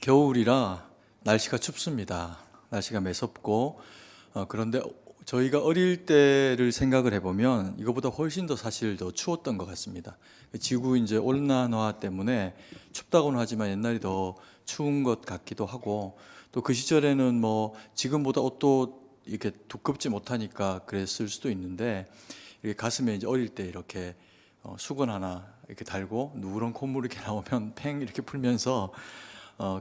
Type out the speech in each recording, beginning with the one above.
겨울이라 날씨가 춥습니다. 날씨가 매섭고 그런데 저희가 어릴 때를 생각을 해보면 이거보다 훨씬 더 사실 더 추웠던 것 같습니다. 지구 이제 온난화 때문에 춥다고는 하지만 옛날이 더 추운 것 같기도 하고, 또 그 시절에는 뭐 지금보다 옷도 이렇게 두껍지 못하니까 그랬을 수도 있는데, 이렇게 가슴에 이제 어릴 때 이렇게 수건 하나 이렇게 달고 누런 콧물 이렇게 나오면 팽 이렇게 풀면서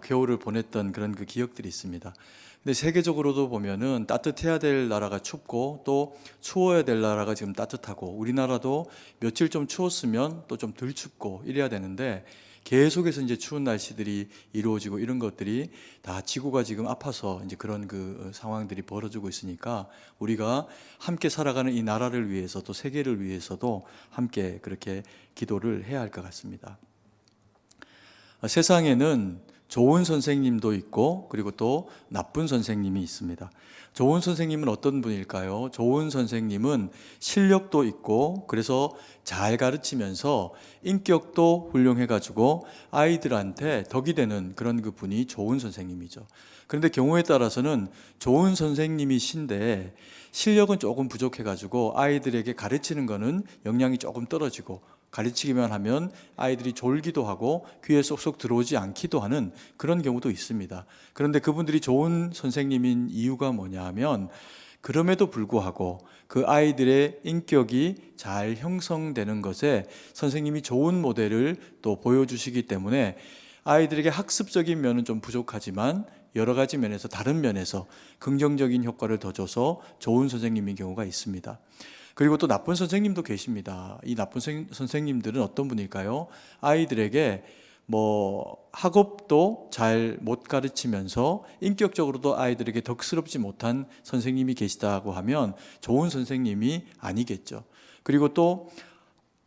겨울을 보냈던 그런 그 기억들이 있습니다. 근데 세계적으로도 보면은 따뜻해야 될 나라가 춥고 또 추워야 될 나라가 지금 따뜻하고, 우리나라도 며칠 좀 추웠으면 또 좀 덜 춥고 이래야 되는데 계속해서 이제 추운 날씨들이 이루어지고 이런 것들이 다 지구가 지금 아파서 이제 그런 그 상황들이 벌어지고 있으니까, 우리가 함께 살아가는 이 나라를 위해서 또 세계를 위해서도 함께 그렇게 기도를 해야 할 것 같습니다. 세상에는 좋은 선생님도 있고 그리고 또 나쁜 선생님이 있습니다. 좋은 선생님은 어떤 분일까요? 좋은 선생님은 실력도 있고 그래서 잘 가르치면서 인격도 훌륭해가지고 아이들한테 덕이 되는 그런 그 분이 좋은 선생님이죠. 그런데 경우에 따라서는 좋은 선생님이신데 실력은 조금 부족해가지고 아이들에게 가르치는 거는 역량이 조금 떨어지고, 가르치기만 하면 아이들이 졸기도 하고 귀에 쏙쏙 들어오지 않기도 하는 그런 경우도 있습니다. 그런데 그분들이 좋은 선생님인 이유가 뭐냐 하면, 그럼에도 불구하고 그 아이들의 인격이 잘 형성되는 것에 선생님이 좋은 모델을 또 보여주시기 때문에 아이들에게 학습적인 면은 좀 부족하지만 여러 가지 면에서, 다른 면에서 긍정적인 효과를 더 줘서 좋은 선생님인 경우가 있습니다. 그리고 또 나쁜 선생님도 계십니다. 이 나쁜 선생님들은 어떤 분일까요? 아이들에게 학업도 잘 못 가르치면서 인격적으로도 아이들에게 덕스럽지 못한 선생님이 계시다고 하면 좋은 선생님이 아니겠죠. 그리고 또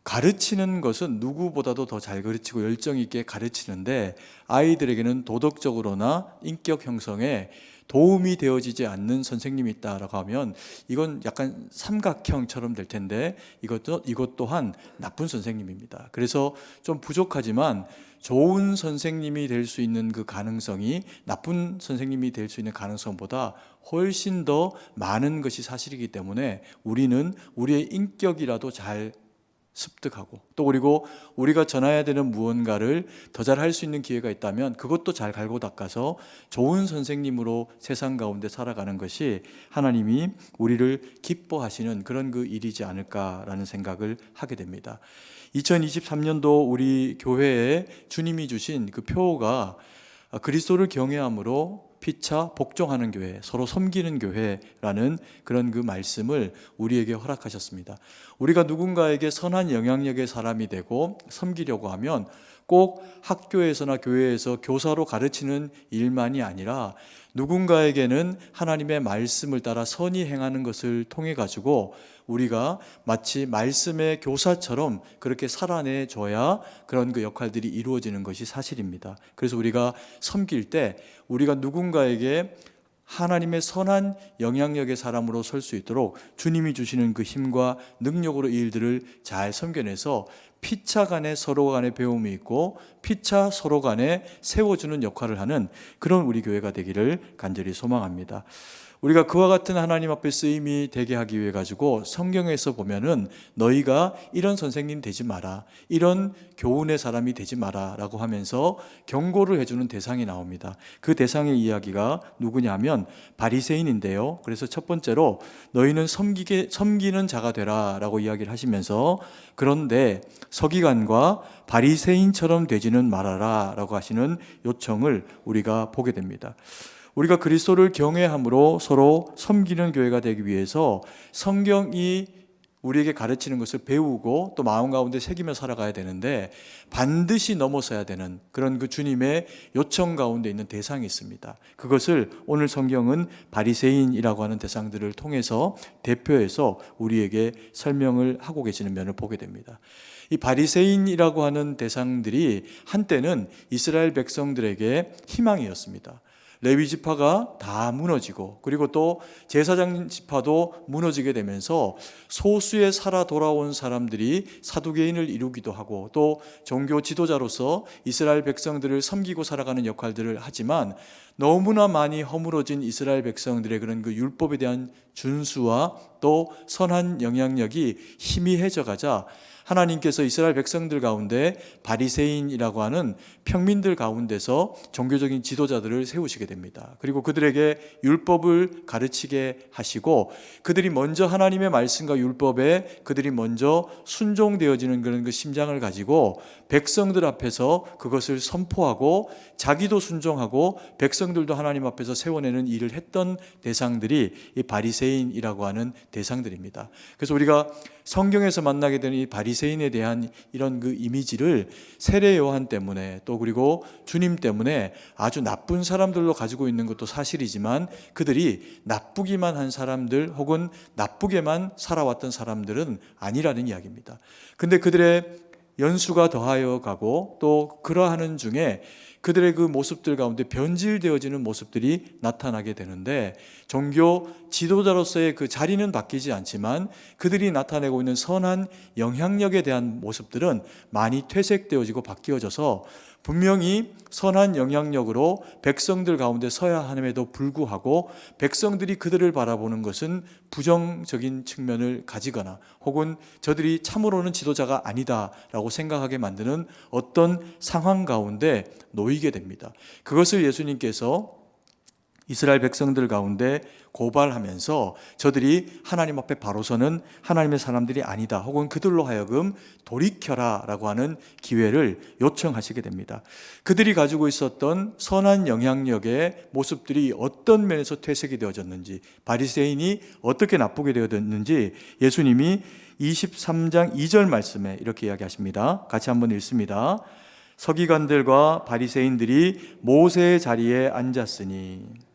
가르치는 것은 누구보다도 더 잘 가르치고 열정 있게 가르치는데 아이들에게는 도덕적으로나 인격 형성에 도움이 되어지지 않는 선생님이 있다라고 하면 이건 약간 삼각형처럼 될 텐데 이것 또한 나쁜 선생님입니다. 그래서 좀 부족하지만 좋은 선생님이 될 수 있는 그 가능성이 나쁜 선생님이 될 수 있는 가능성보다 훨씬 더 많은 것이 사실이기 때문에 우리는 우리의 인격이라도 잘 습득하고, 또 그리고 우리가 전해야 되는 무언가를 더 잘할 수 있는 기회가 있다면 그것도 잘 갈고 닦아서 좋은 선생님으로 세상 가운데 살아가는 것이 하나님이 우리를 기뻐하시는 그런 그 일이지 않을까라는 생각을 하게 됩니다. 2023년도 우리 교회에 주님이 주신 그 표가 그리스도를 경외함으로 피차 복종하는 교회, 서로 섬기는 교회라는 그런 그 말씀을 우리에게 허락하셨습니다. 우리가 누군가에게 선한 영향력의 사람이 되고 섬기려고 하면 꼭 학교에서나 교회에서 교사로 가르치는 일만이 아니라 누군가에게는 하나님의 말씀을 따라 선히 행하는 것을 통해 가지고 우리가 마치 말씀의 교사처럼 그렇게 살아내 줘야 그런 그 역할들이 이루어지는 것이 사실입니다. 그래서 우리가 섬길 때 우리가 누군가에게 하나님의 선한 영향력의 사람으로 설 수 있도록 주님이 주시는 그 힘과 능력으로 이 일들을 잘 섬겨내서 피차 간에 서로 간에 배움이 있고 피차 서로 간에 세워주는 역할을 하는 그런 우리 교회가 되기를 간절히 소망합니다. 우리가 그와 같은 하나님 앞에 쓰임이 되게 하기 위해 가지고 성경에서 보면은 너희가 이런 선생님 되지 마라, 이런 교훈의 사람이 되지 마라 라고 하면서 경고를 해주는 대상이 나옵니다. 그 대상의 이야기가 누구냐면 바리새인인데요. 그래서 첫 번째로 너희는 섬기는 자가 되라 라고 이야기를 하시면서, 그런데 서기관과 바리새인처럼 되지는 말아라 라고 하시는 요청을 우리가 보게 됩니다. 우리가 그리스도를 경외함으로 서로 섬기는 교회가 되기 위해서 성경이 우리에게 가르치는 것을 배우고 또 마음 가운데 새기며 살아가야 되는데, 반드시 넘어서야 되는 그런 그 주님의 요청 가운데 있는 대상이 있습니다. 그것을 오늘 성경은 바리새인이라고 하는 대상들을 통해서 대표해서 우리에게 설명을 하고 계시는 면을 보게 됩니다. 이 바리새인이라고 하는 대상들이 한때는 이스라엘 백성들에게 희망이었습니다. 레위 지파가 다 무너지고, 그리고 또 제사장 지파도 무너지게 되면서 소수의 살아 돌아온 사람들이 사두개인을 이루기도 하고, 또 종교 지도자로서 이스라엘 백성들을 섬기고 살아가는 역할들을 하지만, 너무나 많이 허물어진 이스라엘 백성들의 그런 그 율법에 대한 준수와 또 선한 영향력이 희미해져 가자 하나님께서 이스라엘 백성들 가운데 바리새인이라고 하는 평민들 가운데서 종교적인 지도자들을 세우시게 됩니다. 그리고 그들에게 율법을 가르치게 하시고, 그들이 먼저 하나님의 말씀과 율법에 그들이 먼저 순종되어지는 그런 그 심장을 가지고 백성들 앞에서 그것을 선포하고 자기도 순종하고 백성들도 하나님 앞에서 세워내는 일을 했던 대상들이 이 바리새인이라고 하는 대상들입니다. 그래서 우리가 성경에서 만나게 되는 이 바리새인에 대한 이런 그 이미지를 세례 요한 때문에, 또 그리고 주님 때문에 아주 나쁜 사람들로 가지고 있는 것도 사실이지만, 그들이 나쁘기만 한 사람들 혹은 나쁘게만 살아왔던 사람들은 아니라는 이야기입니다. 근데 그들의 연수가 더하여 가고, 또 그러하는 중에 그들의 그 모습들 가운데 변질되어지는 모습들이 나타나게 되는데, 종교 지도자로서의 그 자리는 바뀌지 않지만 그들이 나타내고 있는 선한 영향력에 대한 모습들은 많이 퇴색되어지고 바뀌어져서, 분명히 선한 영향력으로 백성들 가운데 서야 함에도 불구하고 백성들이 그들을 바라보는 것은 부정적인 측면을 가지거나, 혹은 저들이 참으로는 지도자가 아니다라고 생각하게 만드는 어떤 상황 가운데 놓이게 됩니다. 그것을 예수님께서 이스라엘 백성들 가운데 고발하면서 저들이 하나님 앞에 바로 서는 하나님의 사람들이 아니다, 혹은 그들로 하여금 돌이켜라 라고 하는 기회를 요청하시게 됩니다. 그들이 가지고 있었던 선한 영향력의 모습들이 어떤 면에서 퇴색이 되어졌는지, 바리새인이 어떻게 나쁘게 되어졌는지 예수님이 23장 2절 말씀에 이렇게 이야기하십니다. 같이 한번 읽습니다. 서기관들과 바리새인들이 모세의 자리에 앉았으니.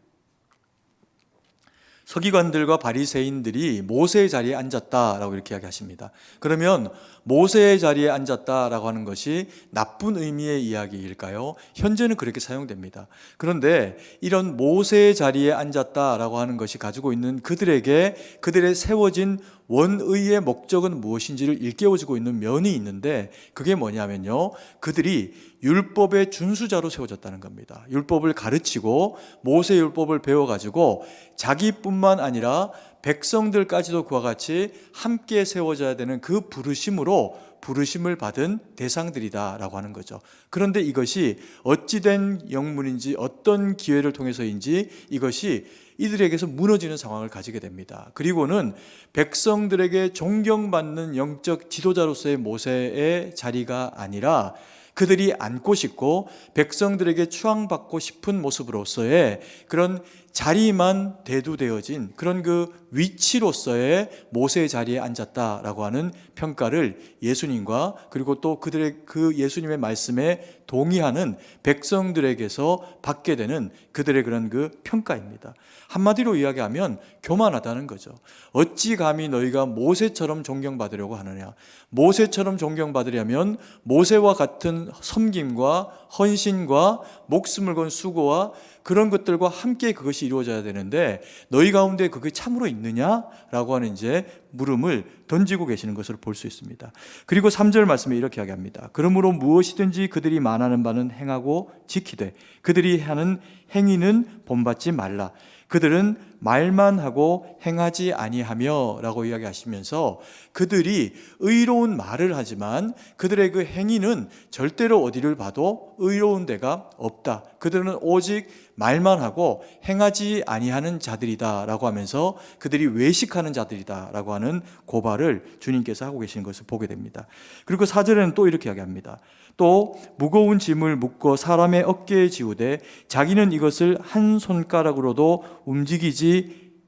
서기관들과 바리새인들이 모세의 자리에 앉았다라고 이렇게 이야기하십니다. 그러면 모세의 자리에 앉았다라고 하는 것이 나쁜 의미의 이야기일까요? 현재는 그렇게 사용됩니다. 그런데 이런 모세의 자리에 앉았다라고 하는 것이 가지고 있는 그들에게 그들의 세워진 원의의 목적은 무엇인지를 일깨워주고 있는 면이 있는데, 그게 뭐냐면요, 그들이 율법의 준수자로 세워졌다는 겁니다. 율법을 가르치고 모세 율법을 배워가지고 자기뿐만 아니라 백성들까지도 그와 같이 함께 세워져야 되는 그 부르심을 받은 대상들이다라고 하는 거죠. 그런데 이것이 어찌된 영문인지 어떤 기회를 통해서인지 이것이 이들에게서 무너지는 상황을 가지게 됩니다. 그리고는 백성들에게 존경받는 영적 지도자로서의 모세의 자리가 아니라 그들이 앉고 싶고 백성들에게 추앙받고 싶은 모습으로서의 그런 자리만 대두되어진 그런 그 위치로서의 모세의 자리에 앉았다라고 하는 평가를 예수님과, 그리고 또 그들의 그 예수님의 말씀에 동의하는 백성들에게서 받게 되는 그들의 그런 그 평가입니다. 한마디로 이야기하면 교만하다는 거죠. 어찌 감히 너희가 모세처럼 존경받으려고 하느냐. 모세처럼 존경받으려면 모세와 같은 섬김과 헌신과 목숨을 건 수고와 그런 것들과 함께 그것이 이루어져야 되는데, 너희 가운데 그게 참으로 있느냐라고 하는 이제 물음을 던지고 계시는 것을 볼 수 있습니다. 그리고 3절 말씀에 이렇게 이야기합니다. 그러므로 무엇이든지 그들이 말하는 바는 행하고 지키되 그들이 하는 행위는 본받지 말라. 그들은 말만 하고 행하지 아니하며 라고 이야기하시면서, 그들이 의로운 말을 하지만 그들의 그 행위는 절대로 어디를 봐도 의로운 데가 없다. 그들은 오직 말만 하고 행하지 아니하는 자들이다 라고 하면서 그들이 외식하는 자들이다 라고 하는 고발을 주님께서 하고 계시는 것을 보게 됩니다. 그리고 4절에는 또 이렇게 이야기합니다. 또 무거운 짐을 묶어 사람의 어깨에 지우되 자기는 이것을 한 손가락으로도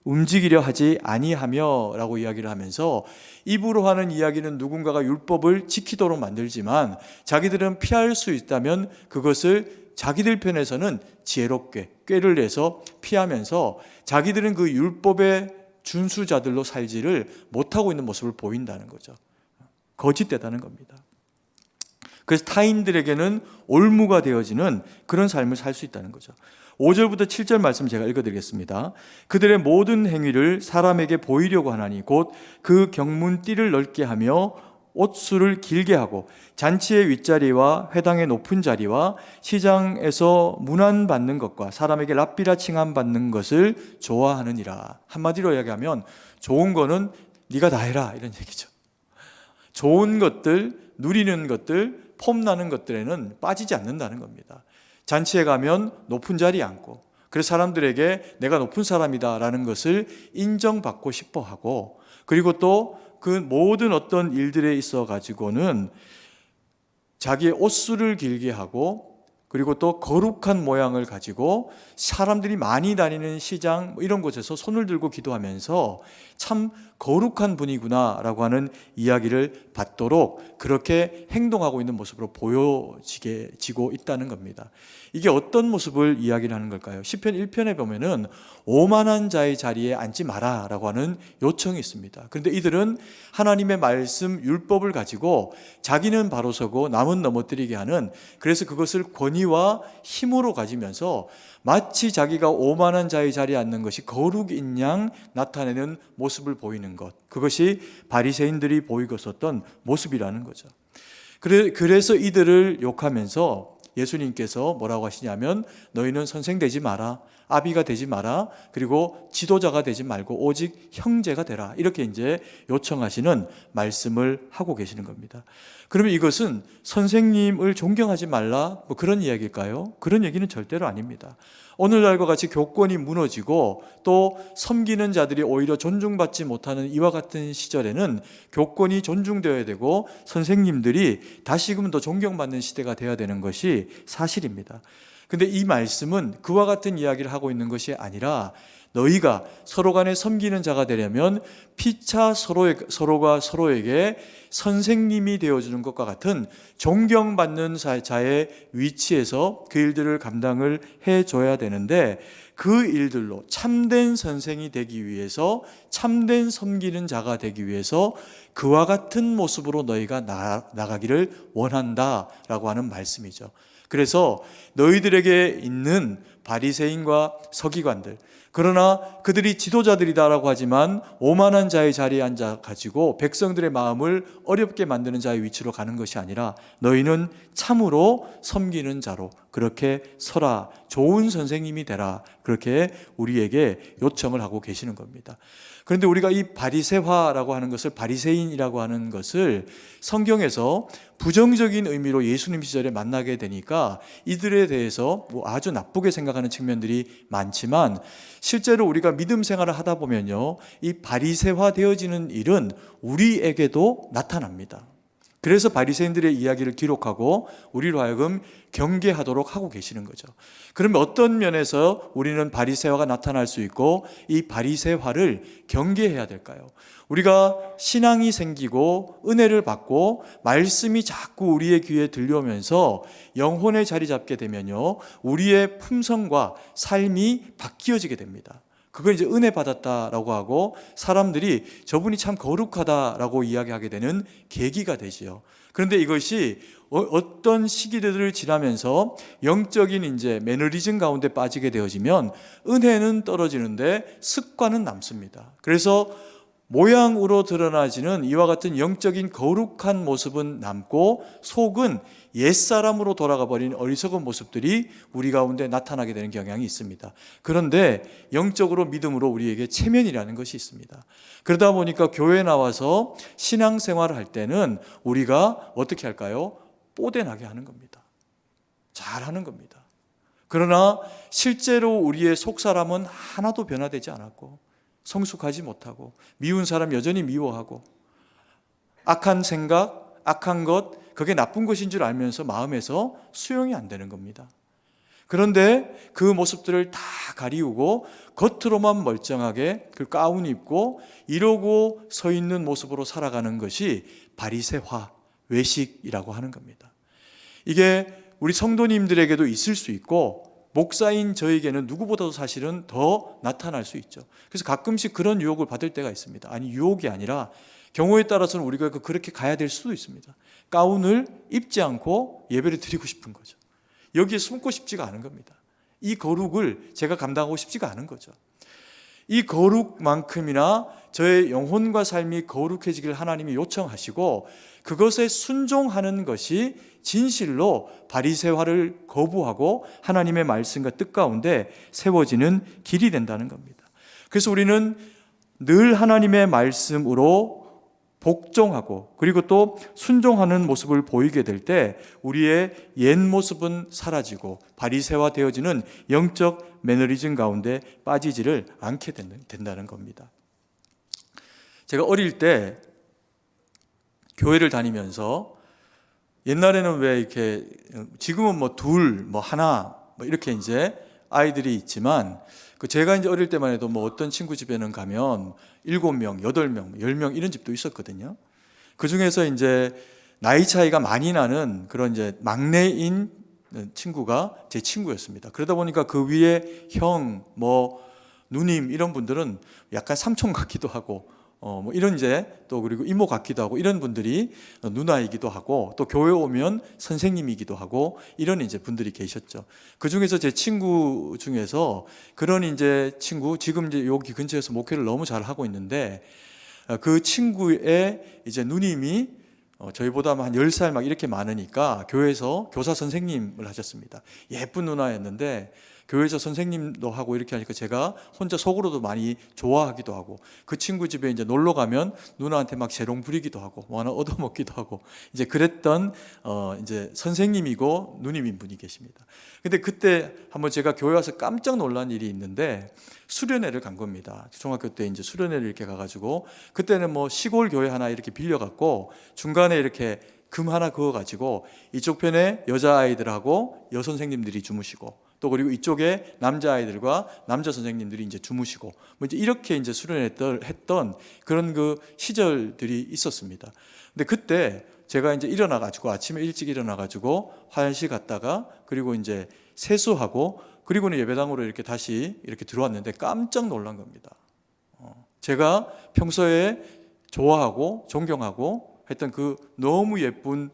움직이려 하지 아니하며 라고 이야기를 하면서, 입으로 하는 이야기는 누군가가 율법을 지키도록 만들지만 자기들은 피할 수 있다면 그것을 자기들 편에서는 지혜롭게 꾀를 내서 피하면서 자기들은 그 율법의 준수자들로 살지를 못하고 있는 모습을 보인다는 거죠. 거짓되다는 겁니다. 그래서 타인들에게는 올무가 되어지는 그런 삶을 살 수 있다는 거죠. 5절부터 7절 말씀 제가 읽어드리겠습니다. 그들의 모든 행위를 사람에게 보이려고 하나니 곧 그 경문띠를 넓게 하며 옷수를 길게 하고 잔치의 윗자리와 회당의 높은 자리와 시장에서 문안받는 것과 사람에게 랍비라 칭함받는 것을 좋아하느니라. 한마디로 이야기하면 좋은 거는 네가 다 해라 이런 얘기죠. 좋은 것들, 누리는 것들, 폼나는 것들에는 빠지지 않는다는 겁니다. 잔치에 가면 높은 자리에 앉고 그래서 사람들에게 내가 높은 사람이다라는 것을 인정받고 싶어 하고 그리고 또 그 모든 어떤 일들에 있어 가지고는 자기의 옷수를 길게 하고 그리고 또 거룩한 모양을 가지고 사람들이 많이 다니는 시장 이런 곳에서 손을 들고 기도하면서 참 거룩한 분이구나라고 하는 이야기를 받도록 그렇게 행동하고 있는 모습으로 보여지고 있다는 겁니다. 이게 어떤 모습을 이야기를 하는 걸까요? 시편 1편에 보면은 오만한 자의 자리에 앉지 마라라고 하는 요청이 있습니다. 그런데 이들은 하나님의 말씀 율법을 가지고 자기는 바로 서고 남은 넘어뜨리게 하는 그래서 그것을 권위와 힘으로 가지면서 마치 자기가 오만한 자의 자리에 앉는 것이 거룩인 양 나타내는 모습을 보이는 것 그것이 바리새인들이 보이고 있었던 모습이라는 거죠. 그래서 이들을 욕하면서 예수님께서 뭐라고 하시냐면 너희는 선생 되지 마라 아비가 되지 마라 그리고 지도자가 되지 말고 오직 형제가 되라 이렇게 이제 요청하시는 말씀을 하고 계시는 겁니다. 그러면 이것은 선생님을 존경하지 말라 뭐 그런 이야기일까요? 그런 얘기는 절대로 아닙니다. 오늘날과 같이 교권이 무너지고 또 섬기는 자들이 오히려 존중받지 못하는 이와 같은 시절에는 교권이 존중되어야 되고 선생님들이 다시금 더 존경받는 시대가 되어야 되는 것이 사실입니다. 근데 이 말씀은 그와 같은 이야기를 하고 있는 것이 아니라 너희가 서로 간에 섬기는 자가 되려면 피차 서로가 서로에게 선생님이 되어주는 것과 같은 존경받는 자의 위치에서 그 일들을 감당을 해줘야 되는데 그 일들로 참된 선생이 되기 위해서 참된 섬기는 자가 되기 위해서 그와 같은 모습으로 너희가 나가기를 원한다라고 하는 말씀이죠. 그래서 너희들에게 있는 바리새인과 서기관들 그러나 그들이 지도자들이다라고 하지만 오만한 자의 자리에 앉아가지고 백성들의 마음을 어렵게 만드는 자의 위치로 가는 것이 아니라 너희는 참으로 섬기는 자로 그렇게 서라 좋은 선생님이 되라 그렇게 우리에게 요청을 하고 계시는 겁니다. 그런데 우리가 이 바리새화라고 하는 것을 바리새인이라고 하는 것을 성경에서 부정적인 의미로 예수님 시절에 만나게 되니까 이들에 대해서 뭐 아주 나쁘게 생각하는 측면들이 많지만 실제로 우리가 믿음 생활을 하다 보면요 이 바리새화 되어지는 일은 우리에게도 나타납니다. 그래서 바리새인들의 이야기를 기록하고 우리로 하여금 경계하도록 하고 계시는 거죠. 그러면 어떤 면에서 우리는 바리새화가 나타날 수 있고 이 바리새화를 경계해야 될까요? 우리가 신앙이 생기고 은혜를 받고 말씀이 자꾸 우리의 귀에 들려오면서 영혼에 자리 잡게 되면요 우리의 품성과 삶이 바뀌어지게 됩니다. 그걸 이제 은혜 받았다라고 하고 사람들이 저분이 참 거룩하다라고 이야기하게 되는 계기가 되지요. 그런데 이것이 어떤 시기들을 지나면서 영적인 이제 매너리즘 가운데 빠지게 되어지면 은혜는 떨어지는데 습관은 남습니다. 그래서 모양으로 드러나지는 이와 같은 영적인 거룩한 모습은 남고 속은 옛사람으로 돌아가 버린 어리석은 모습들이 우리 가운데 나타나게 되는 경향이 있습니다. 그런데 영적으로 믿음으로 우리에게 체면이라는 것이 있습니다. 그러다 보니까 교회에 나와서 신앙생활을 할 때는 우리가 어떻게 할까요? 뽀대나게 하는 겁니다. 잘하는 겁니다. 그러나 실제로 우리의 속사람은 하나도 변화되지 않았고 성숙하지 못하고 미운 사람 여전히 미워하고 악한 생각, 악한 것 그게 나쁜 것인 줄 알면서 마음에서 수용이 안 되는 겁니다. 그런데 그 모습들을 다 가리우고 겉으로만 멀쩡하게 그 가운 입고 이러고 서 있는 모습으로 살아가는 것이 바리새화, 외식이라고 하는 겁니다. 이게 우리 성도님들에게도 있을 수 있고 목사인 저에게는 누구보다도 사실은 더 나타날 수 있죠. 그래서 가끔씩 그런 유혹을 받을 때가 있습니다. 아니, 유혹이 아니라 경우에 따라서는 우리가 그렇게 가야 될 수도 있습니다. 가운을 입지 않고 예배를 드리고 싶은 거죠. 여기에 숨고 싶지가 않은 겁니다. 이 거룩을 제가 감당하고 싶지가 않은 거죠. 이 거룩만큼이나 저의 영혼과 삶이 거룩해지길 하나님이 요청하시고 그것에 순종하는 것이 진실로 바리새화를 거부하고 하나님의 말씀과 뜻 가운데 세워지는 길이 된다는 겁니다. 그래서 우리는 늘 하나님의 말씀으로 복종하고 그리고 또 순종하는 모습을 보이게 될 때 우리의 옛 모습은 사라지고 바리새화 되어지는 영적 매너리즘 가운데 빠지지를 않게 된다는 겁니다. 제가 어릴 때 교회를 다니면서 옛날에는 왜 이렇게 지금은 뭐 둘, 뭐 하나 뭐 이렇게 이제 아이들이 있지만 제가 이제 어릴 때만 해도 뭐 어떤 친구 집에는 가면 7명, 8명, 10명 이런 집도 있었거든요. 그 중에서 이제 나이 차이가 많이 나는 그런 이제 막내인 친구가 제 친구였습니다. 그러다 보니까 그 위에 형, 뭐 누님 이런 분들은 약간 삼촌 같기도 하고 뭐 이런 이제 또 그리고 이모 같기도 하고 이런 분들이 누나이기도 하고 또 교회 오면 선생님이기도 하고 이런 이제 분들이 계셨죠. 그 중에서 제 친구 중에서 그런 이제 친구 지금 이제 여기 근처에서 목회를 너무 잘 하고 있는데 그 친구의 이제 누님이 저희보다 한 10살 막 이렇게 많으니까 교회에서 교사 선생님을 하셨습니다. 예쁜 누나였는데 교회에서 선생님도 하고 이렇게 하니까 제가 혼자 속으로도 많이 좋아하기도 하고 그 친구 집에 이제 놀러 가면 누나한테 막 재롱 부리기도 하고 뭐 하나 얻어먹기도 하고 이제 그랬던 이제 선생님이고 누님인 분이 계십니다. 근데 그때 한번 제가 교회 와서 깜짝 놀란 일이 있는데 수련회를 간 겁니다. 중학교 때 이제 수련회를 이렇게 가가지고 그때는 뭐 시골 교회 하나 이렇게 빌려갖고 중간에 이렇게 금 하나 그어가지고 이쪽 편에 여자아이들하고 여선생님들이 주무시고 또 그리고 이쪽에 남자아이들과 남자 선생님들이 이제 주무시고 뭐 이제 이렇게 이제 수련했던 그런 그 시절들이 있었습니다. 근데 그때 제가 이제 일어나가지고 아침에 일찍 일어나가지고 화장실 갔다가 그리고 이제 세수하고 그리고는 예배당으로 이렇게 다시 이렇게 들어왔는데 깜짝 놀란 겁니다. 제가 평소에 좋아하고 존경하고 했던 그 너무 예쁜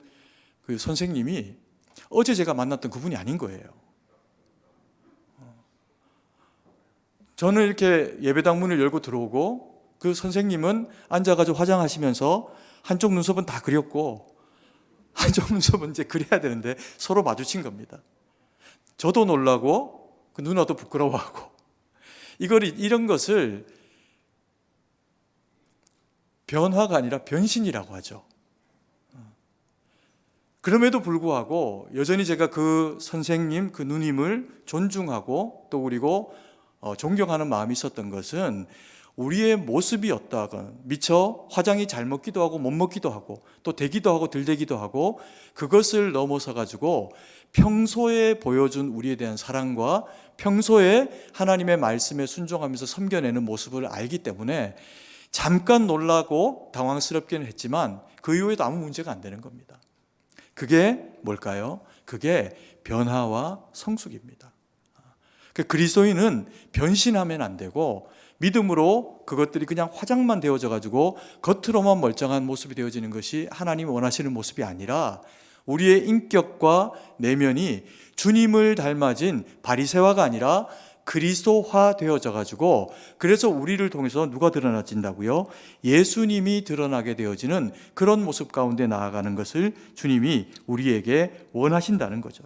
그 선생님이 어제 제가 만났던 그분이 아닌 거예요. 저는 이렇게 예배당 문을 열고 들어오고 그 선생님은 앉아가지고 화장하시면서 한쪽 눈썹은 다 그렸고 한쪽 눈썹은 이제 그려야 되는데 서로 마주친 겁니다. 저도 놀라고 그 누나도 부끄러워하고 이런 것을 변화가 아니라 변신이라고 하죠. 그럼에도 불구하고 여전히 제가 그 선생님, 그 누님을 존중하고 또 그리고 존경하는 마음이 있었던 것은 우리의 모습이었다가 미처 화장이 잘 먹기도 하고 못 먹기도 하고 또 되기도 하고 덜 되기도 하고 그것을 넘어서 가지고 평소에 보여준 우리에 대한 사랑과 평소에 하나님의 말씀에 순종하면서 섬겨내는 모습을 알기 때문에 잠깐 놀라고 당황스럽기는 했지만 그 이후에도 아무 문제가 안 되는 겁니다. 그게 뭘까요? 그게 변화와 성숙입니다. 그리스도인은 변신하면 안 되고 믿음으로 그것들이 그냥 화장만 되어져 가지고 겉으로만 멀쩡한 모습이 되어지는 것이 하나님이 원하시는 모습이 아니라 우리의 인격과 내면이 주님을 닮아진 바리새화가 아니라 그리스도화 되어져 가지고 그래서 우리를 통해서 누가 드러나진다고요? 예수님이 드러나게 되어지는 그런 모습 가운데 나아가는 것을 주님이 우리에게 원하신다는 거죠.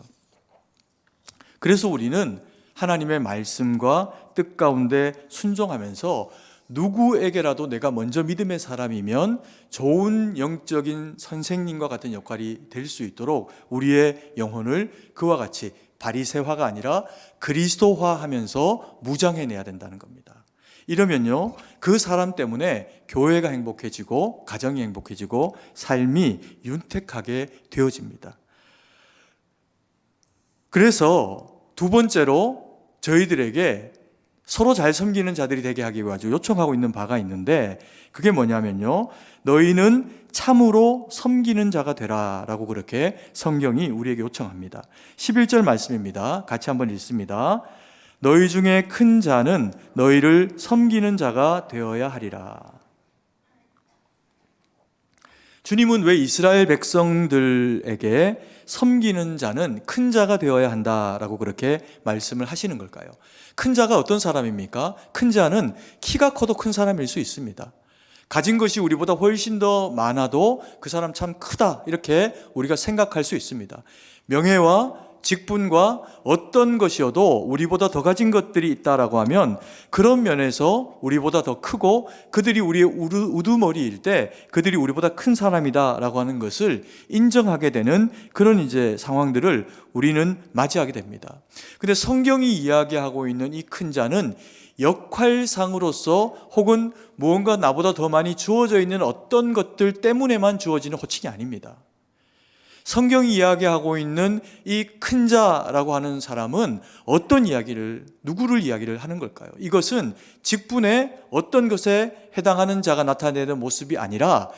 그래서 우리는 하나님의 말씀과 뜻 가운데 순종하면서 누구에게라도 내가 먼저 믿음의 사람이면 좋은 영적인 선생님과 같은 역할이 될 수 있도록 우리의 영혼을 그와 같이 바리새화가 아니라 그리스도화하면서 무장해내야 된다는 겁니다. 이러면요, 그 사람 때문에 교회가 행복해지고 가정이 행복해지고 삶이 윤택하게 되어집니다. 그래서 두 번째로 저희들에게 서로 잘 섬기는 자들이 되게 하기 위해 요청하고 있는 바가 있는데, 그게 뭐냐면요, 너희는 참으로 섬기는 자가 되라 라고 그렇게 성경이 우리에게 요청합니다. 11절 말씀입니다. 같이 한번 읽습니다. 너희 중에 큰 자는 너희를 섬기는 자가 되어야 하리라. 주님은 왜 이스라엘 백성들에게 섬기는 자는 큰 자가 되어야 한다라고 그렇게 말씀을 하시는 걸까요? 큰 자가 어떤 사람입니까? 큰 자는 키가 커도 큰 사람일 수 있습니다. 가진 것이 우리보다 훨씬 더 많아도 그 사람 참 크다, 이렇게 우리가 생각할 수 있습니다. 명예와 직분과 어떤 것이어도 우리보다 더 가진 것들이 있다라고 하면 그런 면에서 우리보다 더 크고 그들이 우리의 우두머리일 때 그들이 우리보다 큰 사람이다라고 하는 것을 인정하게 되는 그런 이제 상황들을 우리는 맞이하게 됩니다. 근데 성경이 이야기하고 있는 이 큰 자는 역할상으로서 혹은 무언가 나보다 더 많이 주어져 있는 어떤 것들 때문에만 주어지는 호칭이 아닙니다. 성경이 이야기하고 있는 이 큰 자라고 하는 사람은 어떤 이야기를, 누구를 이야기를 하는 걸까요? 이것은 직분의 어떤 것에 해당하는 자가 나타내는 모습이 아니라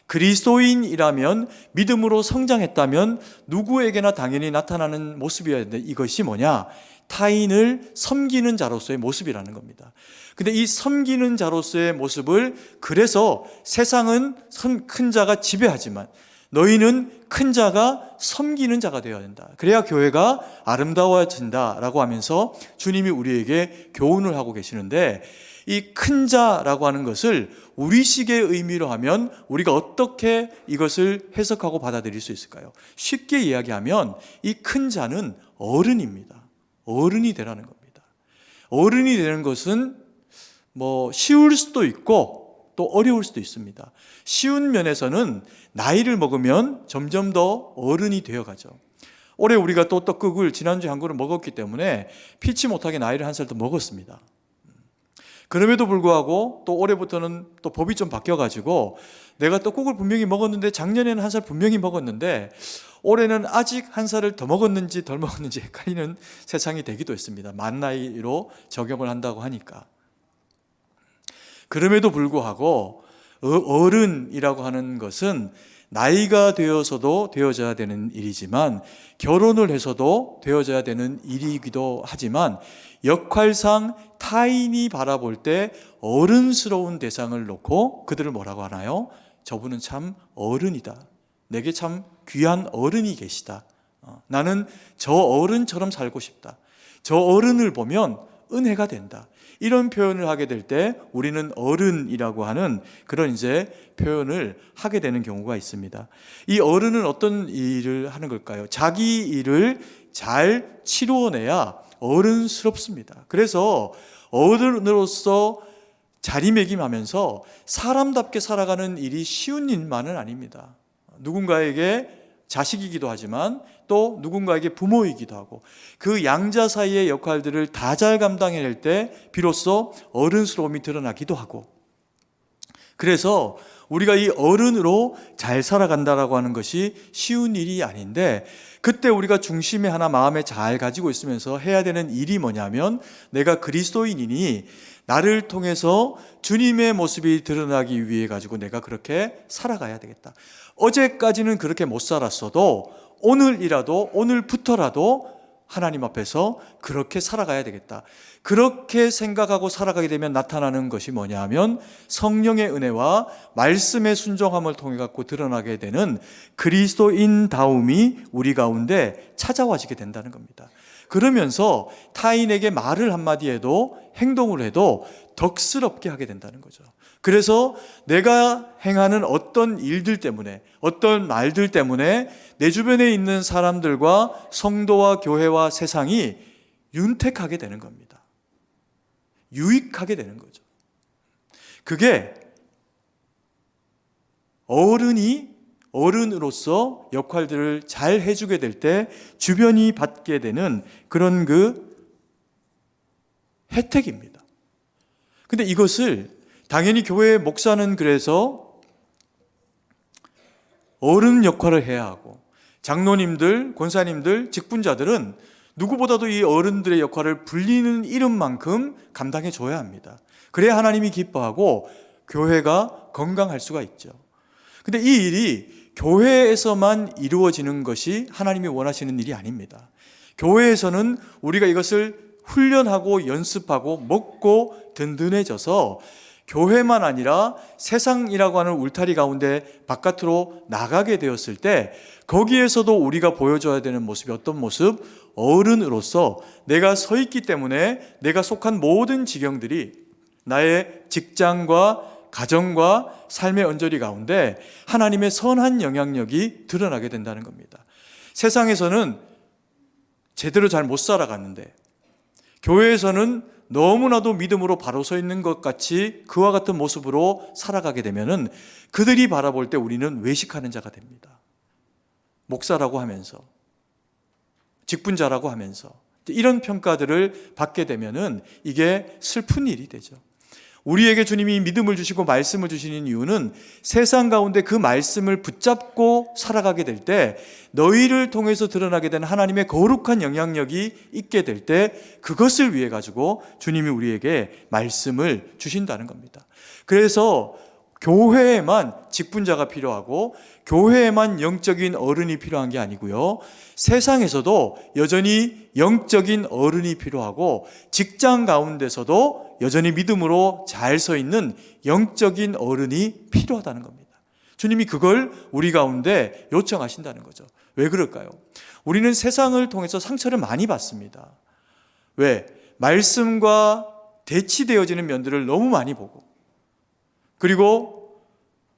그리스도인이라면, 믿음으로 성장했다면 누구에게나 당연히 나타나는 모습이어야 되는데, 이것이 뭐냐? 타인을 섬기는 자로서의 모습이라는 겁니다. 근데 이 섬기는 자로서의 모습을, 그래서 세상은 큰 자가 지배하지만 너희는 큰 자가 섬기는 자가 되어야 된다. 그래야 교회가 아름다워진다라고 하면서 주님이 우리에게 교훈을 하고 계시는데, 이 큰 자라고 하는 것을 우리식의 의미로 하면 우리가 어떻게 이것을 해석하고 받아들일 수 있을까요? 쉽게 이야기하면 이 큰 자는 어른입니다. 어른이 되라는 겁니다. 어른이 되는 것은 쉬울 수도 있고 또 어려울 수도 있습니다. 쉬운 면에서는 나이를 먹으면 점점 더 어른이 되어가죠. 올해 우리가 또 떡국을 지난주에 한 그릇 먹었기 때문에 피치 못하게 나이를 한 살 더 먹었습니다. 그럼에도 불구하고 또 올해부터는 또 법이 좀 바뀌어가지고 내가 떡국을 분명히 먹었는데, 작년에는 한 살 분명히 먹었는데 올해는 아직 한 살을 더 먹었는지 덜 먹었는지 헷갈리는 세상이 되기도 했습니다. 만 나이로 적용을 한다고 하니까. 그럼에도 불구하고 어른이라고 하는 것은 나이가 되어서도 되어져야 되는 일이지만, 결혼을 해서도 되어져야 되는 일이기도 하지만, 역할상 타인이 바라볼 때 어른스러운 대상을 놓고 그들을 뭐라고 하나요? 저분은 참 어른이다. 내게 참 귀한 어른이 계시다. 나는 저 어른처럼 살고 싶다. 저 어른을 보면 은혜가 된다. 이런 표현을 하게 될 때 우리는 어른이라고 하는 그런 이제 표현을 하게 되는 경우가 있습니다. 이 어른은 어떤 일을 하는 걸까요? 자기 일을 잘 치루어내야 어른스럽습니다. 그래서 어른으로서 자리매김하면서 사람답게 살아가는 일이 쉬운 일만은 아닙니다. 누군가에게 자식이기도 하지만 또 누군가에게 부모이기도 하고, 그 양자 사이의 역할들을 다 잘 감당해낼 때 비로소 어른스러움이 드러나기도 하고, 그래서 우리가 이 어른으로 잘 살아간다라고 하는 것이 쉬운 일이 아닌데, 그때 우리가 중심에 하나 마음에 잘 가지고 있으면서 해야 되는 일이 뭐냐면, 내가 그리스도인이니 나를 통해서 주님의 모습이 드러나기 위해 가지고 내가 그렇게 살아가야 되겠다. 어제까지는 그렇게 못 살았어도 오늘이라도, 오늘부터라도 하나님 앞에서 그렇게 살아가야 되겠다. 그렇게 생각하고 살아가게 되면 나타나는 것이 뭐냐 하면, 성령의 은혜와 말씀의 순종함을 통해 갖고 드러나게 되는 그리스도인다움이 우리 가운데 찾아와지게 된다는 겁니다. 그러면서 타인에게 말을 한마디 해도, 행동을 해도 덕스럽게 하게 된다는 거죠. 그래서 내가 행하는 어떤 일들 때문에, 어떤 말들 때문에 내 주변에 있는 사람들과 성도와 교회와 세상이 윤택하게 되는 겁니다. 유익하게 되는 거죠. 그게 어른이 어른으로서 역할들을 잘 해주게 될 때 주변이 받게 되는 그런 그 혜택입니다. 근데 이것을 당연히 교회 목사는 그래서 어른 역할을 해야 하고, 장로님들, 권사님들, 직분자들은 누구보다도 이 어른들의 역할을 불리는 이름만큼 감당해 줘야 합니다. 그래야 하나님이 기뻐하고 교회가 건강할 수가 있죠. 근데 이 일이 교회에서만 이루어지는 것이 하나님이 원하시는 일이 아닙니다. 교회에서는 우리가 이것을 훈련하고 연습하고 먹고 든든해져서 교회만 아니라 세상이라고 하는 울타리 가운데 바깥으로 나가게 되었을 때 거기에서도 우리가 보여줘야 되는 모습이 어떤 모습? 어른으로서 내가 서 있기 때문에 내가 속한 모든 지경들이 나의 직장과 가정과 삶의 언저리 가운데 하나님의 선한 영향력이 드러나게 된다는 겁니다. 세상에서는 제대로 잘 못 살아갔는데 교회에서는 너무나도 믿음으로 바로 서 있는 것 같이 그와 같은 모습으로 살아가게 되면은 그들이 바라볼 때 우리는 외식하는 자가 됩니다. 목사라고 하면서, 직분자라고 하면서 이런 평가들을 받게 되면은 이게 슬픈 일이 되죠. 우리에게 주님이 믿음을 주시고 말씀을 주시는 이유는 세상 가운데 그 말씀을 붙잡고 살아가게 될 때 너희를 통해서 드러나게 된 하나님의 거룩한 영향력이 있게 될 때 그것을 위해 가지고 주님이 우리에게 말씀을 주신다는 겁니다. 그래서 교회에만 직분자가 필요하고 교회에만 영적인 어른이 필요한 게 아니고요. 세상에서도 여전히 영적인 어른이 필요하고 직장 가운데서도 여전히 믿음으로 잘 서 있는 영적인 어른이 필요하다는 겁니다. 주님이 그걸 우리 가운데 요청하신다는 거죠. 왜 그럴까요? 우리는 세상을 통해서 상처를 많이 받습니다. 왜? 말씀과 대치되어지는 면들을 너무 많이 보고 그리고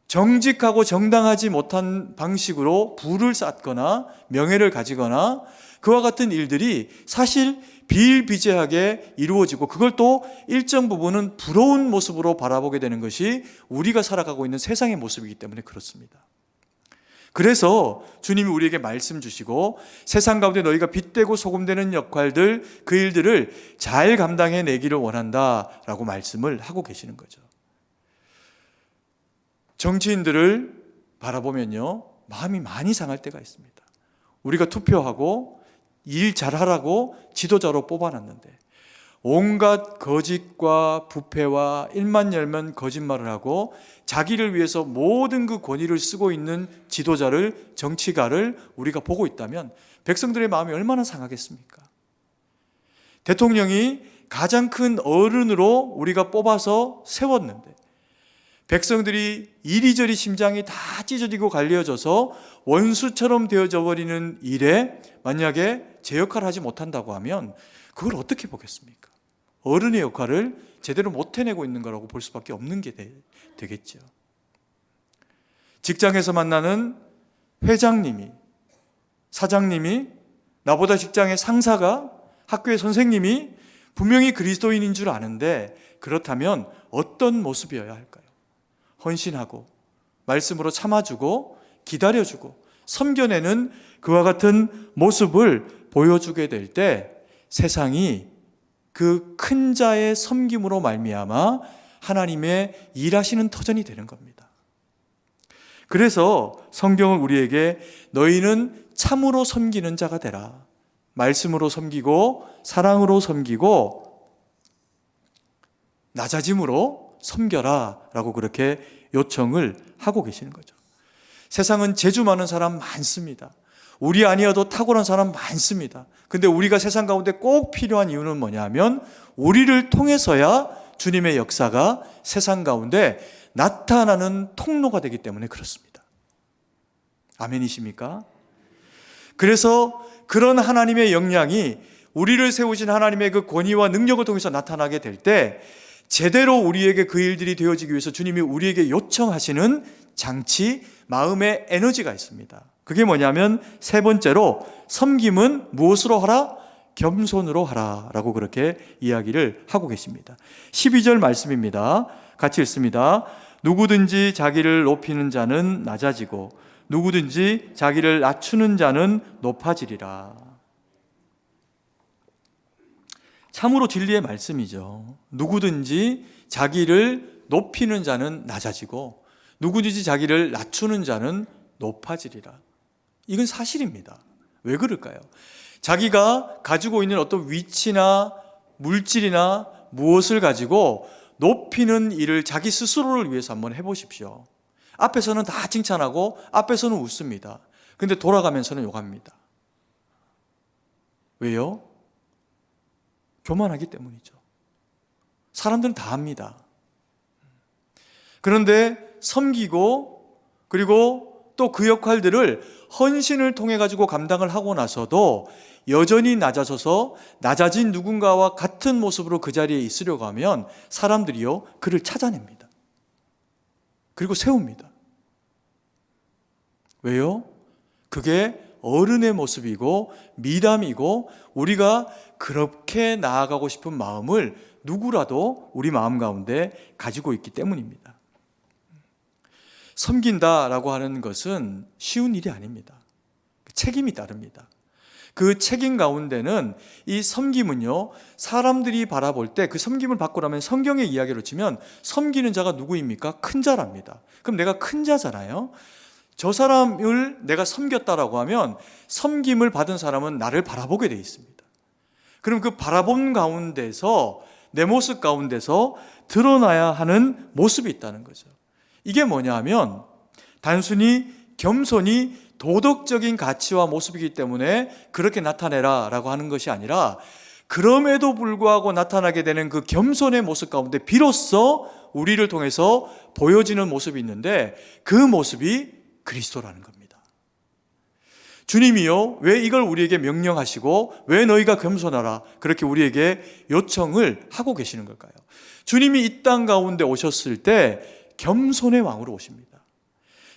정직하고 정당하지 못한 방식으로 부를 쌓거나 명예를 가지거나 그와 같은 일들이 사실 비일비재하게 이루어지고 그걸 또 일정 부분은 부러운 모습으로 바라보게 되는 것이 우리가 살아가고 있는 세상의 모습이기 때문에 그렇습니다. 그래서 주님이 우리에게 말씀 주시고 세상 가운데 너희가 빛되고 소금되는 역할들 그 일들을 잘 감당해 내기를 원한다라고 말씀을 하고 계시는 거죠. 정치인들을 바라보면요 마음이 많이 상할 때가 있습니다. 우리가 투표하고 일 잘하라고 지도자로 뽑아놨는데 온갖 거짓과 부패와 일만 열면 거짓말을 하고 자기를 위해서 모든 그 권위를 쓰고 있는 지도자를 정치가를 우리가 보고 있다면 백성들의 마음이 얼마나 상하겠습니까? 대통령이 가장 큰 어른으로 우리가 뽑아서 세웠는데 백성들이 이리저리 심장이 다 찢어지고 갈려져서 원수처럼 되어져 버리는 일에 만약에 제 역할을 하지 못한다고 하면 그걸 어떻게 보겠습니까? 어른의 역할을 제대로 못 해내고 있는 거라고 볼 수밖에 없는 게 되겠죠. 직장에서 만나는 회장님이, 사장님이, 나보다 직장의 상사가, 학교의 선생님이 분명히 그리스도인인 줄 아는데 그렇다면 어떤 모습이어야 할까요? 헌신하고 말씀으로 참아주고 기다려주고 섬겨내는 그와 같은 모습을 보여주게 될 때 세상이 그 큰 자의 섬김으로 말미암아 하나님의 일하시는 터전이 되는 겁니다. 그래서 성경은 우리에게 너희는 참으로 섬기는 자가 되라. 말씀으로 섬기고 사랑으로 섬기고 낮아짐으로 섬겨라 라고 그렇게 요청을 하고 계시는 거죠. 세상은 재주 많은 사람 많습니다. 우리 아니어도 탁월한 사람 많습니다. 근데 우리가 세상 가운데 꼭 필요한 이유는 뭐냐면 우리를 통해서야 주님의 역사가 세상 가운데 나타나는 통로가 되기 때문에 그렇습니다. 아멘이십니까? 그래서 그런 하나님의 역량이 우리를 세우신 하나님의 그 권위와 능력을 통해서 나타나게 될 때 제대로 우리에게 그 일들이 되어지기 위해서 주님이 우리에게 요청하시는 장치, 마음의 에너지가 있습니다. 그게 뭐냐면 세 번째로 섬김은 무엇으로 하라? 겸손으로 하라 라고 그렇게 이야기를 하고 계십니다. 12절 말씀입니다. 같이 읽습니다. 누구든지 자기를 높이는 자는 낮아지고 누구든지 자기를 낮추는 자는 높아지리라. 참으로 진리의 말씀이죠. 누구든지 자기를 높이는 자는 낮아지고 누구든지 자기를 낮추는 자는 높아지리라. 이건 사실입니다. 왜 그럴까요? 자기가 가지고 있는 어떤 위치나 물질이나 무엇을 가지고 높이는 일을 자기 스스로를 위해서 한번 해보십시오. 앞에서는 다 칭찬하고 앞에서는 웃습니다. 근데 돌아가면서는 욕합니다. 왜요? 교만하기 때문이죠. 사람들은 다 합니다. 그런데 섬기고 그리고 또 그 역할들을 헌신을 통해 가지고 감당을 하고 나서도 여전히 낮아져서 낮아진 누군가와 같은 모습으로 그 자리에 있으려고 하면 사람들이요 그를 찾아냅니다. 그리고 세웁니다. 왜요? 그게 어른의 모습이고 미담이고 우리가 그렇게 나아가고 싶은 마음을 누구라도 우리 마음 가운데 가지고 있기 때문입니다. 섬긴다라고 하는 것은 쉬운 일이 아닙니다. 책임이 따릅니다. 그 책임 가운데는 이 섬김은요, 사람들이 바라볼 때 그 섬김을 받고 나면 성경의 이야기로 치면 섬기는 자가 누구입니까? 큰 자랍니다. 그럼 내가 큰 자잖아요. 저 사람을 내가 섬겼다라고 하면 섬김을 받은 사람은 나를 바라보게 돼 있습니다. 그럼 그 바라본 가운데서 내 모습 가운데서 드러나야 하는 모습이 있다는 거죠. 이게 뭐냐 하면 단순히 겸손이 도덕적인 가치와 모습이기 때문에 그렇게 나타내라 라고 하는 것이 아니라 그럼에도 불구하고 나타나게 되는 그 겸손의 모습 가운데 비로소 우리를 통해서 보여지는 모습이 있는데 그 모습이 그리스도라는 겁니다. 주님이요, 왜 이걸 우리에게 명령하시고 왜 너희가 겸손하라 그렇게 우리에게 요청을 하고 계시는 걸까요? 주님이 이 땅 가운데 오셨을 때 겸손의 왕으로 오십니다.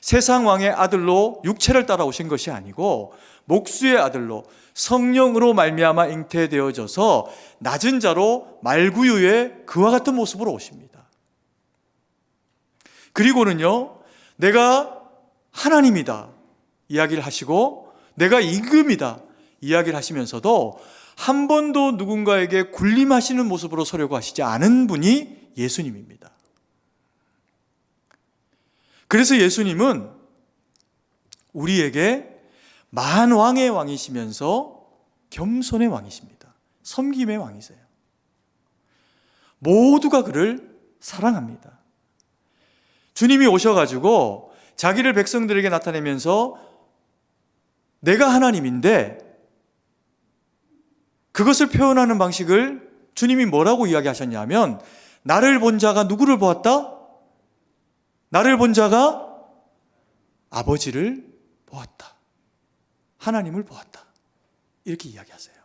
세상 왕의 아들로 육체를 따라오신 것이 아니고 목수의 아들로 성령으로 말미암아 잉태되어져서 낮은 자로 말구유의 그와 같은 모습으로 오십니다. 그리고는요, 내가 하나님이다 이야기를 하시고 내가 임금이다 이야기를 하시면서도 한 번도 누군가에게 군림하시는 모습으로 서려고 하시지 않은 분이 예수님입니다. 그래서 예수님은 우리에게 만왕의 왕이시면서 겸손의 왕이십니다. 섬김의 왕이세요. 모두가 그를 사랑합니다. 주님이 오셔가지고 자기를 백성들에게 나타내면서 내가 하나님인데 그것을 표현하는 방식을 주님이 뭐라고 이야기하셨냐면 나를 본 자가 누구를 보았다? 나를 본 자가 아버지를 보았다. 하나님을 보았다. 이렇게 이야기하세요.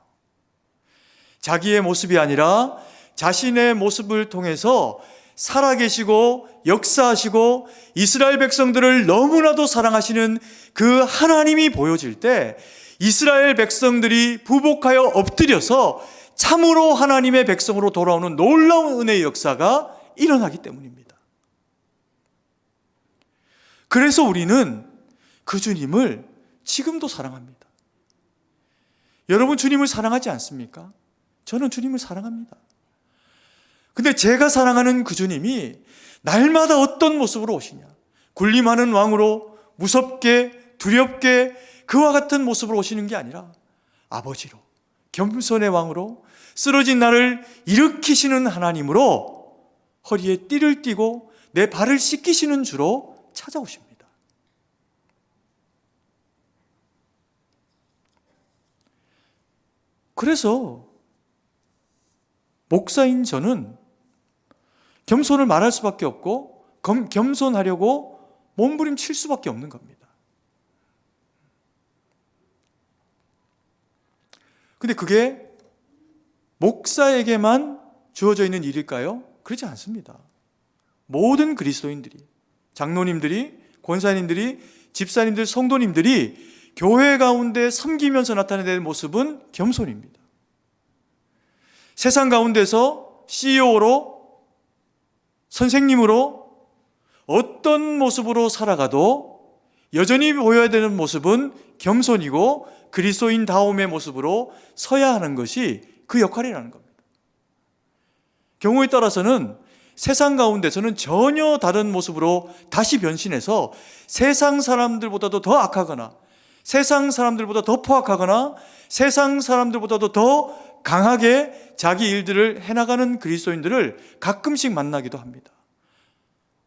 자기의 모습이 아니라 자신의 모습을 통해서 살아계시고 역사하시고 이스라엘 백성들을 너무나도 사랑하시는 그 하나님이 보여질 때 이스라엘 백성들이 부복하여 엎드려서 참으로 하나님의 백성으로 돌아오는 놀라운 은혜의 역사가 일어나기 때문입니다. 그래서 우리는 그 주님을 지금도 사랑합니다. 여러분 주님을 사랑하지 않습니까? 저는 주님을 사랑합니다. 근데 제가 사랑하는 그 주님이 날마다 어떤 모습으로 오시냐? 군림하는 왕으로 무섭게 두렵게 그와 같은 모습으로 오시는 게 아니라 아버지로 겸손의 왕으로 쓰러진 나를 일으키시는 하나님으로 허리에 띠를 띠고 내 발을 씻기시는 주로 찾아오십니다. 그래서 목사인 저는 겸손을 말할 수밖에 없고 겸손하려고 몸부림칠 수밖에 없는 겁니다. 근데 그게 목사에게만 주어져 있는 일일까요? 그렇지 않습니다. 모든 그리스도인들이, 장로님들이, 권사님들이, 집사님들, 성도님들이 교회 가운데 섬기면서 나타내는 모습은 겸손입니다. 세상 가운데서 CEO로, 선생님으로 어떤 모습으로 살아가도 여전히 보여야 되는 모습은 겸손이고 그리스도인다움의 모습으로 서야 하는 것이 그 역할이라는 겁니다. 경우에 따라서는 세상 가운데서는 전혀 다른 모습으로 다시 변신해서 세상 사람들보다도 더 악하거나 세상 사람들보다 더 포악하거나 세상 사람들보다도 더 강하게 자기 일들을 해나가는 그리스도인들을 가끔씩 만나기도 합니다.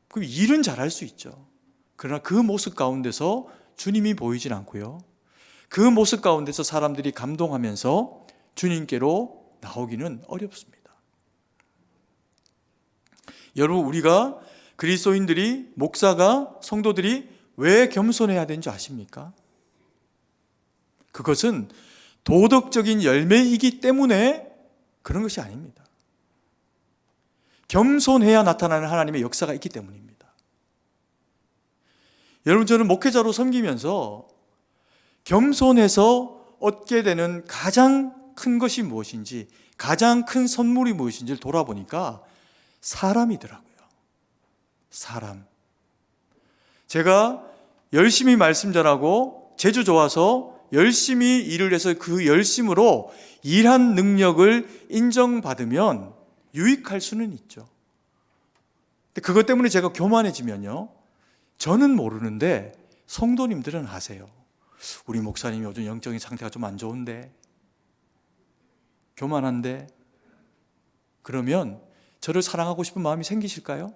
그 일은 잘할 수 있죠. 그러나 그 모습 가운데서 주님이 보이진 않고요. 그 모습 가운데서 사람들이 감동하면서 주님께로 나오기는 어렵습니다. 여러분, 우리가 그리스도인들이, 목사가, 성도들이 왜 겸손해야 되는지 아십니까? 그것은 도덕적인 열매이기 때문에 그런 것이 아닙니다. 겸손해야 나타나는 하나님의 역사가 있기 때문입니다. 여러분, 저는 목회자로 섬기면서 겸손해서 얻게 되는 가장 큰 것이 무엇인지, 가장 큰 선물이 무엇인지를 돌아보니까 사람이더라고요. 사람. 제가 열심히 말씀 전하고 재주 좋아서 열심히 일을 해서 그 열심으로 일한 능력을 인정받으면 유익할 수는 있죠. 근데 그것 때문에 제가 교만해지면요, 저는 모르는데 성도님들은 아세요. 우리 목사님이 요즘 영적인 상태가 좀 안 좋은데, 교만한데, 그러면 저를 사랑하고 싶은 마음이 생기실까요?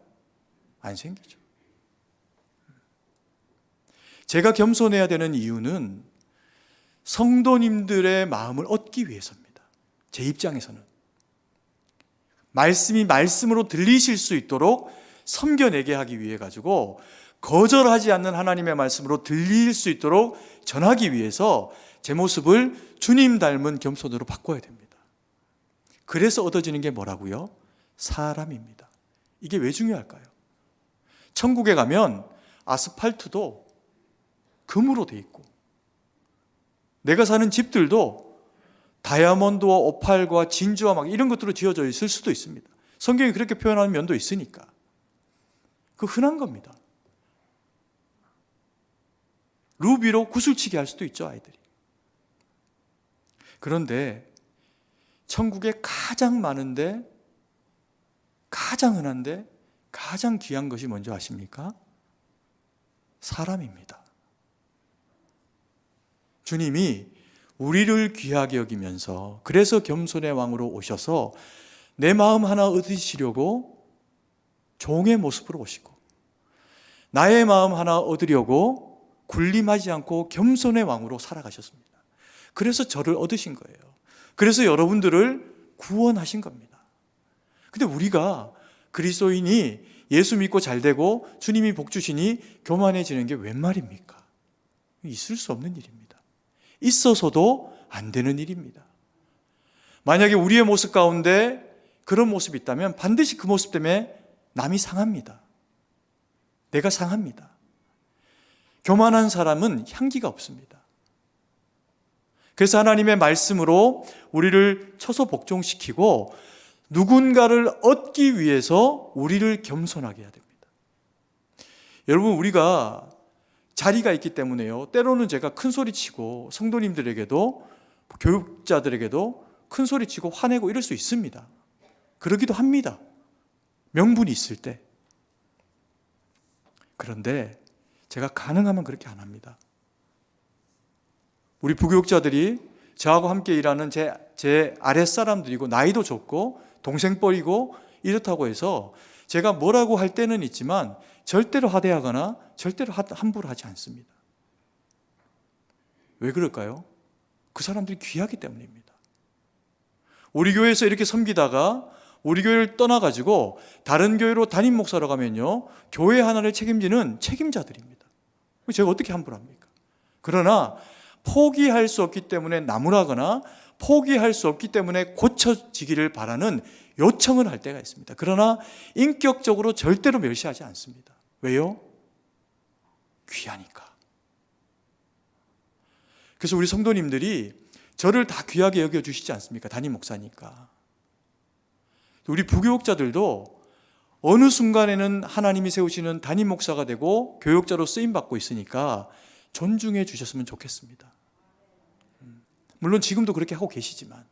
안 생기죠. 제가 겸손해야 되는 이유는 성도님들의 마음을 얻기 위해서입니다. 제 입장에서는. 말씀이 말씀으로 들리실 수 있도록 섬겨내게 하기 위해 가지고, 거절하지 않는 하나님의 말씀으로 들릴 수 있도록 전하기 위해서 제 모습을 주님 닮은 겸손으로 바꿔야 됩니다. 그래서 얻어지는 게 뭐라고요? 사람입니다. 이게 왜 중요할까요? 천국에 가면 아스팔트도 금으로 돼 있고, 내가 사는 집들도 다이아몬드와 오팔과 진주와 막 이런 것들로 지어져 있을 수도 있습니다. 성경이 그렇게 표현하는 면도 있으니까. 그 흔한 겁니다. 루비로 구슬치기 할 수도 있죠, 아이들이. 그런데 천국에 가장 많은데, 가장 흔한데, 가장 귀한 것이 뭔지 아십니까? 사람입니다. 주님이 우리를 귀하게 여기면서, 그래서 겸손의 왕으로 오셔서 내 마음 하나 얻으시려고 종의 모습으로 오시고, 나의 마음 하나 얻으려고 군림하지 않고 겸손의 왕으로 살아가셨습니다. 그래서 저를 얻으신 거예요. 그래서 여러분들을 구원하신 겁니다. 근데 우리가 그리스도인이 예수 믿고 잘 되고 주님이 복 주시니 교만해지는 게 웬 말입니까? 있을 수 없는 일입니다. 있어서도 안 되는 일입니다. 만약에 우리의 모습 가운데 그런 모습이 있다면 반드시 그 모습 때문에 남이 상합니다. 내가 상합니다. 교만한 사람은 향기가 없습니다. 그래서 하나님의 말씀으로 우리를 쳐서 복종시키고 누군가를 얻기 위해서 우리를 겸손하게 해야 됩니다. 여러분, 우리가 자리가 있기 때문에요, 때로는 제가 큰 소리 치고 성도님들에게도, 교육자들에게도 큰 소리 치고 화내고 이럴 수 있습니다. 그러기도 합니다. 명분이 있을 때. 그런데 제가 가능하면 그렇게 안 합니다. 우리 부교육자들이 저하고 함께 일하는 제 아랫사람들이고 나이도 적고 동생뻘이고 이렇다고 해서 제가 뭐라고 할 때는 있지만 절대로 하대하거나 절대로 함부로 하지 않습니다. 왜 그럴까요? 그 사람들이 귀하기 때문입니다. 우리 교회에서 이렇게 섬기다가 우리 교회를 떠나가지고 다른 교회로 담임 목사로 가면요, 교회 하나를 책임지는 책임자들입니다. 제가 어떻게 함부로 합니까? 그러나 포기할 수 없기 때문에 나무라거나 포기할 수 없기 때문에 고쳐지기를 바라는 요청을 할 때가 있습니다. 그러나 인격적으로 절대로 멸시하지 않습니다. 왜요? 귀하니까. 그래서 우리 성도님들이 저를 다 귀하게 여겨주시지 않습니까? 담임 목사니까. 우리 부교육자들도 어느 순간에는 하나님이 세우시는 담임 목사가 되고 교육자로 쓰임받고 있으니까 존중해 주셨으면 좋겠습니다. 물론 지금도 그렇게 하고 계시지만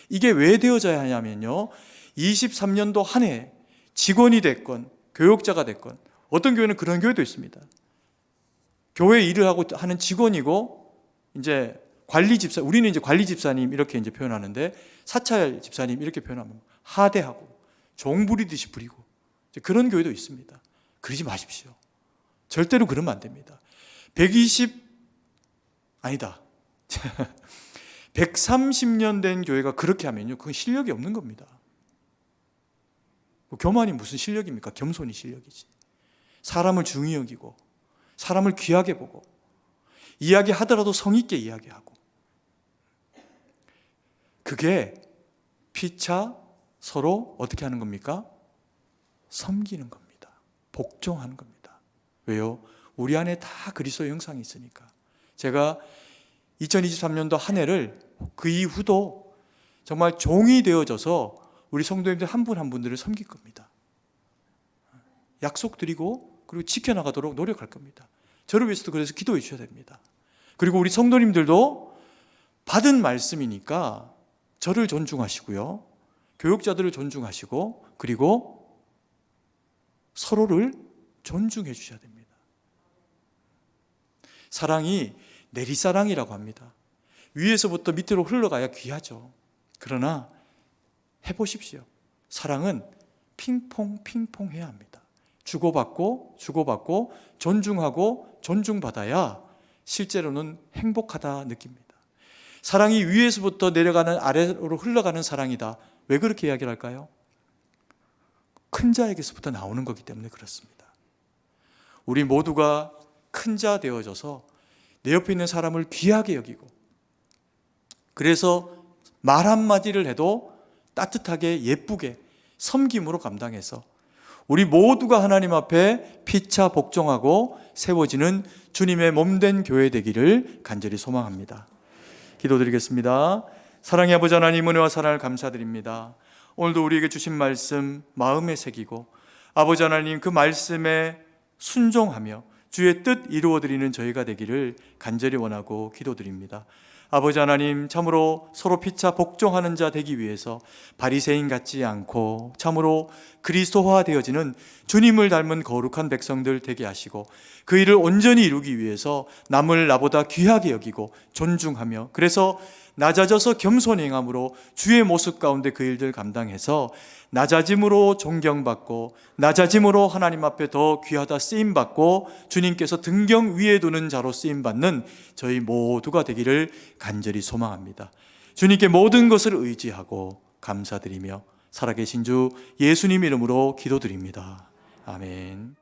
이게 왜 되어져야 하냐면요, 23년도 한 해 직원이 됐건 교육자가 됐건, 어떤 교회는 그런 교회도 있습니다. 교회 일을 하고 하는 직원이고 이제 관리 집사, 우리는 이제 관리 집사님 이렇게 이제 표현하는데 사찰 집사님 이렇게 표현하면 하대하고 종 부리듯이 부리고 그런 교회도 있습니다. 그러지 마십시오. 절대로 그러면 안 됩니다. 130년 된 교회가 그렇게 하면요, 그건 실력이 없는 겁니다. 교만이 무슨 실력입니까? 겸손이 실력이지. 사람을 중히 여기고 사람을 귀하게 보고 이야기하더라도 성의 있게 이야기하고, 그게 피차 서로 어떻게 하는 겁니까? 섬기는 겁니다. 복종하는 겁니다. 왜요? 우리 안에 다 그리스도의 형상이 있으니까. 제가 2023년도 한 해를 그 이후도 정말 종이 되어져서 우리 성도님들 한 분 한 분들을 섬길 겁니다. 약속드리고 그리고 지켜나가도록 노력할 겁니다. 저를 위해서도 그래서 기도해 주셔야 됩니다. 그리고 우리 성도님들도 받은 말씀이니까 저를 존중하시고요, 교육자들을 존중하시고, 그리고 서로를 존중해 주셔야 됩니다. 사랑이 내리사랑이라고 합니다. 위에서부터 밑으로 흘러가야 귀하죠. 그러나 해보십시오. 사랑은 핑퐁 해야 합니다. 주고받고 존중하고 존중받아야 실제로는 행복하다 느낍니다. 사랑이 위에서부터 내려가는 아래로 흘러가는 사랑이다. 왜 그렇게 이야기를 할까요? 큰 자에게서부터 나오는 거기 때문에 그렇습니다. 우리 모두가 큰 자 되어져서 내 옆에 있는 사람을 귀하게 여기고, 그래서 말 한마디를 해도 따뜻하게 예쁘게 섬김으로 감당해서 우리 모두가 하나님 앞에 피차 복종하고 세워지는 주님의 몸된 교회 되기를 간절히 소망합니다. 기도드리겠습니다. 사랑의 아버지 하나님, 은혜와 사랑을 감사드립니다. 오늘도 우리에게 주신 말씀 마음에 새기고 아버지 하나님 그 말씀에 순종하며 주의 뜻 이루어드리는 저희가 되기를 간절히 원하고 기도드립니다. 아버지 하나님, 참으로 서로 피차 복종하는 자 되기 위해서 바리새인 같지 않고 참으로 그리스도화 되어지는 주님을 닮은 거룩한 백성들 되게 하시고, 그 일을 온전히 이루기 위해서 남을 나보다 귀하게 여기고 존중하며, 그래서 낮아져서 겸손히 행함으로 주의 모습 가운데 그 일들 감당해서 낮아짐으로 존경받고 낮아짐으로 하나님 앞에 더 귀하다 쓰임받고 주님께서 등경 위에 두는 자로 쓰임받는 저희 모두가 되기를 간절히 소망합니다. 주님께 모든 것을 의지하고 감사드리며 살아계신 주 예수님 이름으로 기도드립니다. 아멘.